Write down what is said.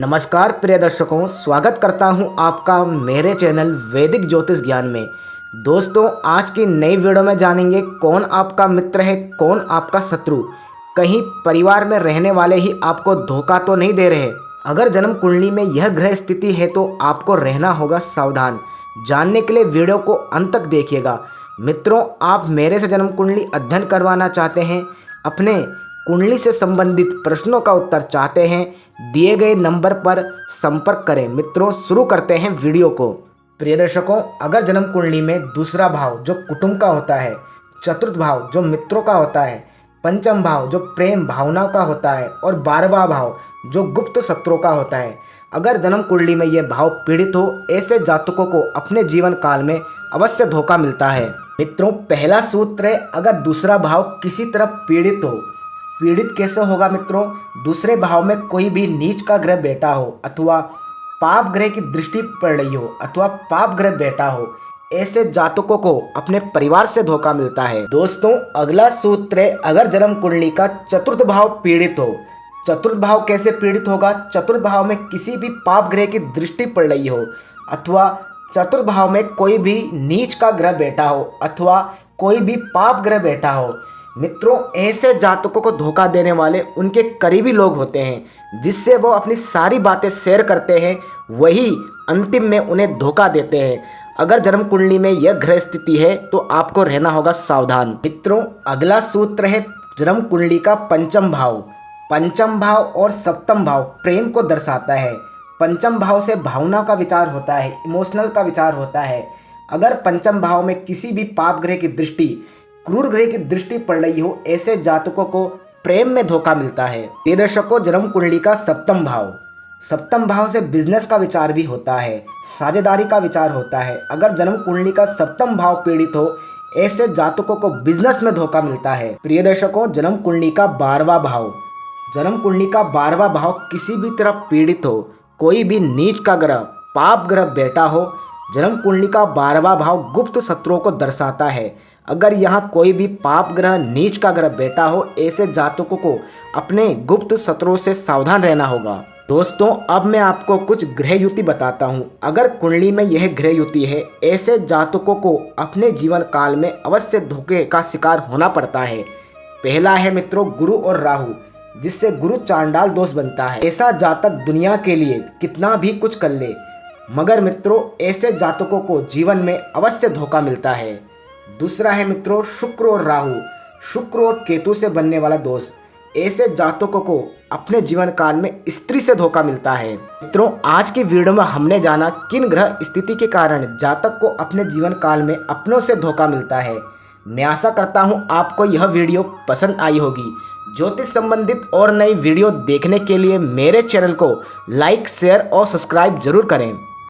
नमस्कार प्रिय दर्शकों, स्वागत करता हूं आपका मेरे चैनल वैदिक ज्योतिष ज्ञान में। दोस्तों, आज की नई वीडियो में जानेंगे कौन आपका मित्र है, कौन आपका शत्रु। कहीं परिवार में रहने वाले ही आपको धोखा तो नहीं दे रहे। अगर जन्म कुंडली में यह ग्रह स्थिति है तो आपको रहना होगा सावधान। जानने के लिए वीडियो को अंत तक देखिएगा। मित्रों, आप मेरे से जन्म कुंडली अध्ययन करवाना चाहते हैं, अपने कुंडली से संबंधित प्रश्नों का उत्तर चाहते हैं, दिए गए नंबर पर संपर्क करें। मित्रों, शुरू करते हैं वीडियो को। प्रिय दर्शकों, अगर जन्म कुंडली में दूसरा भाव जो कुटुंब का होता है, चतुर्थ भाव जो मित्रों का होता है, पंचम भाव जो प्रेम भावनाओं का होता है और 12वां भाव जो गुप्त शत्रुओं का होता है, अगर जन्म कुंडली में ये भाव पीड़ित हो, ऐसे जातकों को अपने जीवन काल में अवश्य धोखा मिलता है। मित्रों, पहला सूत्र है, अगर दूसरा भाव किसी तरह पीड़ित हो। पीड़ित कैसे होगा मित्रों? दूसरे भाव में कोई भी नीच का ग्रह बैठा हो अथवा पाप ग्रह की दृष्टि पड़ रही हो अथवा पाप ग्रह बैठा हो, ऐसे जातकों को अपने परिवार से धोखा मिलता है। दोस्तों, अगला सूत्र है, अगर जन्म कुंडली का चतुर्थ भाव पीड़ित हो। चतुर्थ भाव कैसे पीड़ित होगा? चतुर्थ भाव में किसी भी पाप ग्रह की दृष्टि पड़ रही हो अथवा चतुर्थ भाव में कोई भी नीच का ग्रह बैठा हो अथवा कोई भी पाप ग्रह बैठा हो। मित्रों, ऐसे जातकों को धोखा देने वाले उनके करीबी लोग होते हैं, जिससे वो अपनी सारी बातें शेयर करते हैं, वही अंतिम में उन्हें धोखा देते हैं। अगर जन्म कुंडली में यह ग्रह स्थिति है तो आपको रहना होगा सावधान। मित्रों, अगला सूत्र है, जन्म कुंडली का पंचम भाव। पंचम भाव और सप्तम भाव प्रेम को दर्शाता है। पंचम भाव से भावना का विचार होता है, इमोशनल का विचार होता है। अगर पंचम भाव में किसी भी पाप ग्रह की दृष्टि, क्रूर ग्रह की दृष्टि पड़ रही हो, ऐसे जातकों को प्रेम में धोखा मिलता है। ये दर्शकों, जन्म कुंडली का सप्तम भाव, सप्तम भाव से बिजनेस का विचार भी होता है, साझेदारी का विचार होता है। अगर जन्म कुंडली का सप्तम भाव पीड़ित हो, ऐसे जातकों को बिजनेस में धोखा मिलता है। प्रिय दर्शकों, जन्म कुंडली का 12वां भाव, जन्म कुंडली का 12वां भाव किसी भी तरह पीड़ित हो, कोई भी नीच का ग्रह, पाप ग्रह बैठा हो, जन्म कुंडली का 12वां भाव गुप्त शत्रुओं को दर्शाता है। अगर यहाँ कोई भी पाप ग्रह, नीच का ग्रह बैठा हो, ऐसे जातकों को अपने गुप्त शत्रुओं से सावधान रहना होगा। दोस्तों, अब मैं आपको कुछ ग्रह युति बताता हूँ। अगर कुंडली में यह ग्रह युति है, ऐसे जातकों को अपने जीवन काल में अवश्य धोखे का शिकार होना पड़ता है। पहला है मित्रों, गुरु और राहु, जिससे गुरु चांडाल दोष बनता है। ऐसा जातक दुनिया के लिए कितना भी कुछ कर ले, मगर मित्रों ऐसे जातकों को जीवन में अवश्य धोखा मिलता है। दूसरा है मित्रों, शुक्र और राहु, शुक्र और केतु से बनने वाला दोष। ऐसे जातकों को अपने जीवन काल में स्त्री से धोखा मिलता है। मित्रों, आज की वीडियो में हमने जाना किन ग्रह स्थिति के कारण जातक को अपने जीवन काल में अपनों से धोखा मिलता है। मैं आशा करता हूं आपको यह वीडियो पसंद आई होगी। ज्योतिष संबंधित और नई वीडियो देखने के लिए मेरे चैनल को लाइक, शेयर और सब्सक्राइब जरूर करें।